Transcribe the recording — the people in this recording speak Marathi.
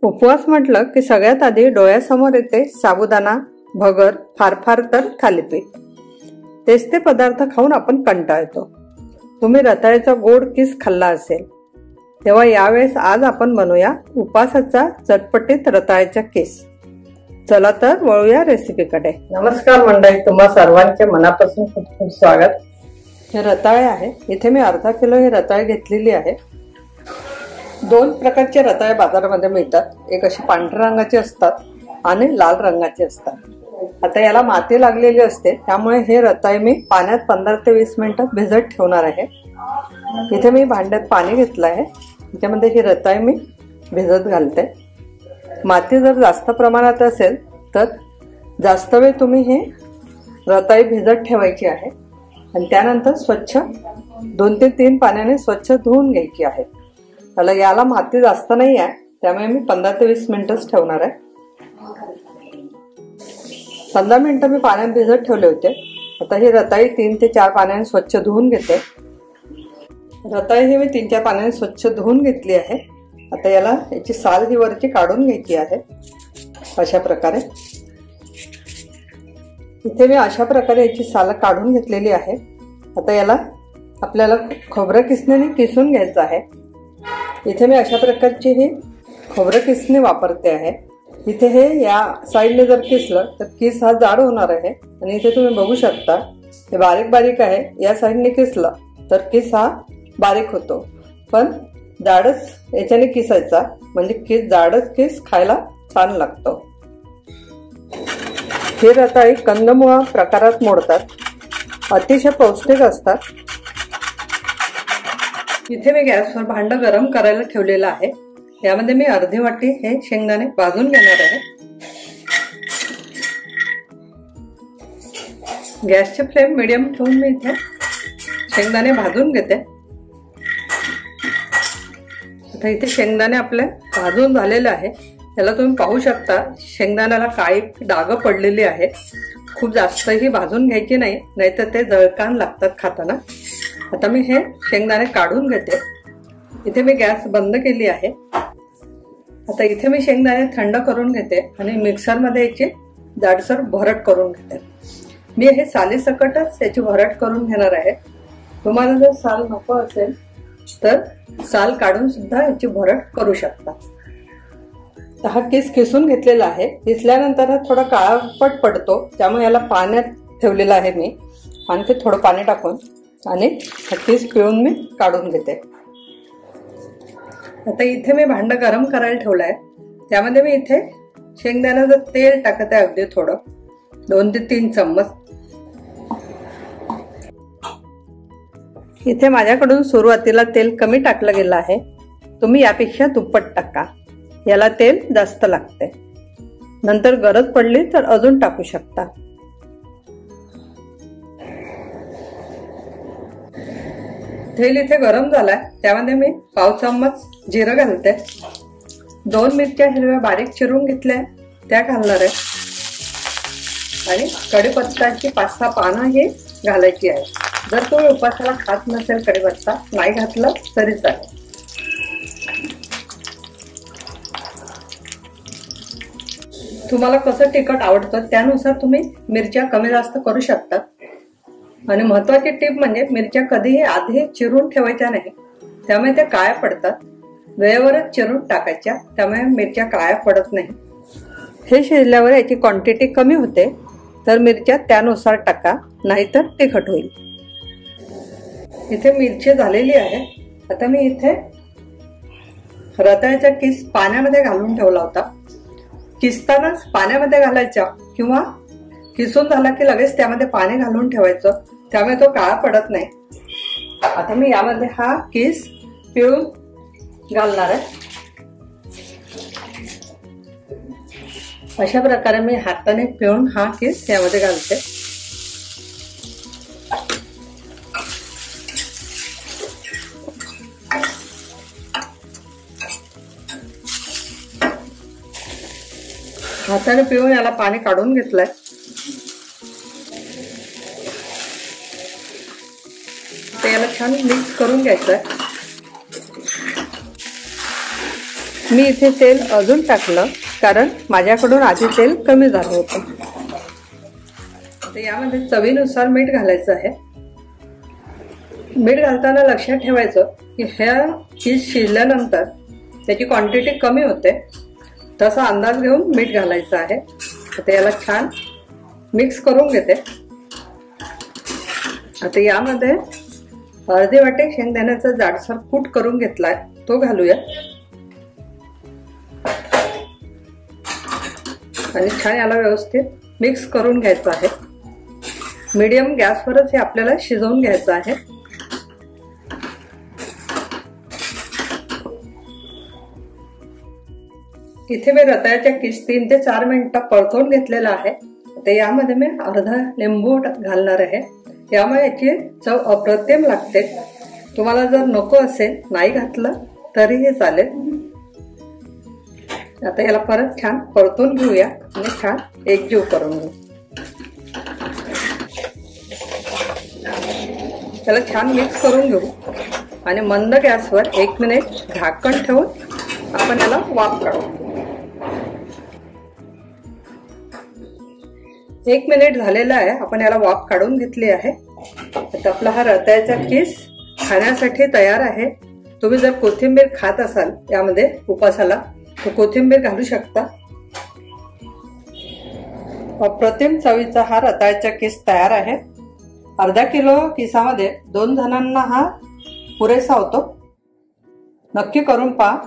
उपवास म्हटलं की सगळ्यात आधी डोळ्यासमोर येते साबुदाणा, भगर, फार फार तर थालीपीठ. तेच ते पदार्थ खाऊन आपण कंटाळतो. तुम्ही रताळ्याचा गोड किस खाल्ला असेल, तेव्हा यावेळेस आज आपण बनवूया उपवासाचा चटपटीत रताळ्याचा किस. चला तर वळूया रेसिपीकडे. नमस्कार मंडळी, तुम्हा सर्वांचे मनापासून खूप खूप स्वागत. हे रताळे आहे. इथे मी अर्धा किलो हे रताळे घेतलेली आहे. दोन प्रकारचे रताळे बाजारामध्ये मिळतात. एक अशी पांढऱ्या रंगाचे असतात आणि लाल रंगाचे असतात. आता याला माती लागलेली असते, त्यामुळे हे रताळे मी पाण्यात 15 ते 20 मिनिटं भिजत ठेवणार आहे. इथे मी भांड्यात पाणी घेतलं आहे. त्याच्यामध्ये हे रताळे मी भिजत घालते. माती जर जास्त प्रमाणात असेल तर जास्त वेळ तुम्ही हे रताळे भिजत ठेवायची आहे आणि त्यानंतर स्वच्छ 2 ते 3 पाण्याने स्वच्छ धुवून घ्यायची आहे. याला माती जास्त नाही आहे, त्यामुळे मी 15 ते 20 मिनिटच ठेवणार आहे. 15 मिनिटं मी पाण्यात भिजत ठेवले होते. आता हे रताळी 3 ते 4 पाण्याने स्वच्छ धुवून घेते. रताळी हे मी 3-4 पाण्याने स्वच्छ धुवून घेतली आहे. आता याची साल ही वरची काढून घ्यायची आहे. अशा प्रकारे इथे मी अशा प्रकारे याची साल काढून घेतलेली आहे. आता आपल्याला खोबरं किसणीने किसून घ्यायचं आहे. इथे मी अशा प्रकारची ही खोबरं किसणी वापरते आहे. इथे हे या साईडने जर किसलं तर किस हा जाड होणार आहे आणि इथे तुम्ही बघू शकता हे बारीक बारीक आहे. या साईडने किसलं तर किस हा बारीक होतो, पण जाडच याच्याने किसायचा, म्हणजे किस जाडच किस खायला छान लागतो. हे रताळी कंदमुळा प्रकारात मोडतात, अतिशय पौष्टिक असतात. इथे मी गॅसवर भांड गरम करायला ठेवलेलं आहे. यामध्ये मी अर्धी वाटी हे शेंगदाणे भाजून घेणार आहे. गॅसची फ्लेम मीडियम ठेवून मी इथे शेंगदाणे भाजून घेते. आता इथे शेंगदाणे आपले भाजून झालेले आहे. त्याला तुम्ही पाहू शकता शेंगदाण्याला काळी डाग पडलेली आहे. खूप जास्तही भाजून घ्यायची नाही, नाहीतर ते जळकान लागतात खाताना. आता मी हे शेंगदाणे काढून घेते. इथे मी गॅस बंद केली आहे. आता इथे मी शेंगदाणे थंड करून घेते आणि मिक्सरमध्ये याची जाडसर भरट करून घेते. मी हे सालीसकटच याची भरट करून घेणार आहे. तुम्हाला जर साल नको असेल तर साल काढून सुद्धा याची भरट करू शकता. हा किस किसून घेतलेला आहे. किसल्यानंतर हा थोडा काळापट पडतो, त्यामुळे याला पाण्यात ठेवलेला आहे मी. आणखी थोडं पाणी टाकून आणि हा किस पिळून मी काढून घेते. आता इथे मी भांड गरम करायला ठेवलं आहे. त्यामध्ये मी इथे शेंगदाण्याचं तेल टाकत आहे, अगदी थोडं, 2 ते 3 चम्मच. इथे माझ्याकडून सुरुवातीला तेल कमी टाकलं गेलं आहे. तुम्ही यापेक्षा दुप्पट टाका. याला तेल जास्त लागते. नंतर गरज पडली तर अजून टाकू शकता. तेल इथे गरम झालाय. त्यामध्ये मी पाव चम्मच जिरं घालते. 2 मिरच्या हिरव्या बारीक चिरून घेतल्या, त्या घालणार आहे. आणि कढीपत्त्याची 5-6 पानं ही घालायची आहे. जर तुम्ही उपासाला खात नसेल कढीपत्ता, नाही घातलं तरी चालेल. तुम्हाला कसं तिखट आवडतं त्यानुसार तुम्ही मिरच्या कमी जास्त करू शकता. आणि महत्वाची टीप म्हणजे मिरच्या कधीही आधी चिरून ठेवायच्या नाही, त्यामुळे त्या काळ्या पडतात. वेळेवरच चिरून टाकायच्या, त्यामुळे मिरच्या काळ्या पडत नाही. हे शिजल्यावर याची क्वांटिटी कमी होते, तर मिरच्या त्यानुसार टाका, नाहीतर तिखट होईल. इथे मिरची झालेली आहे. आता मी इथे रताळ्याचा किस पाण्यामध्ये घालून ठेवला होता. किसतानाच पाण्यामध्ये घालायचा किंवा किसून झाला की लगेच त्यामध्ये पाणी घालून ठेवायचं, त्यामुळे तो काळा पडत नाही. आता मी यामध्ये हा किस पिळून घालणार आहे. अशा प्रकारे मी हाताने पिळून हा किस यामध्ये घालते. हाताने पिळून याला पाणी काढून घेतलंय. ते याला छान मिक्स करून घ्यायचं. मी इथे तेल अजून टाकलं कारण माझ्याकडून आधी तेल कमी झालं होतं. तर यामध्ये चवीनुसार मीठ घालायचं आहे. मीठ घालताना लक्षात ठेवायचं की ह्या चीज शिजल्यानंतर त्याची क्वांटिटी कमी होते, तसा अंदाज घेऊन मीठ घालायचं आहे. आता याला छान मिक्स करून घेते. आता यामध्ये अर्धी वाटी शेंगदाण्याचा जाडसर कूट करून घेतलाय तो घालूया आणि छान याला व्यवस्थित मिक्स करून घ्यायचं आहे. मीडियम गॅसवरच हे आपल्याला शिजवून घ्यायचं आहे. इथे मी रताळ्याच्या किस 3 ते 4 मिनिटं परतवून घेतलेला आहे. आता यामध्ये मी अर्धा लिंबू घालणार आहे. यामुळे याची चव अप्रतिम लागते. तुम्हाला जर नको असेल नाही घातलं तरीही चालेल. आता याला परत छान परतून घेऊया आणि छान एकजीव करून घेऊ. त्याला छान मिक्स करून घेऊ आणि मंद गॅसवर 1 मिनिट झाकण ठेवून आपण याला वाफ काढू. 1 मिनिट झालेला आहे. आपण याला वाफ काढून घेतली आहे. आता आपला हा रताळ्याचा किस खाण्यासाठी तयार आहे. तुम्ही जर कोथिंबीर खात असाल यामध्ये उपासाला तर कोथिंबीर घालू शकता. अप्रतिम चवीचा हा रताळ्याचा किस तयार आहे. अर्धा किलो किसामध्ये 2 जणांना हा पुरेसा होतो. नक्की करून पहा.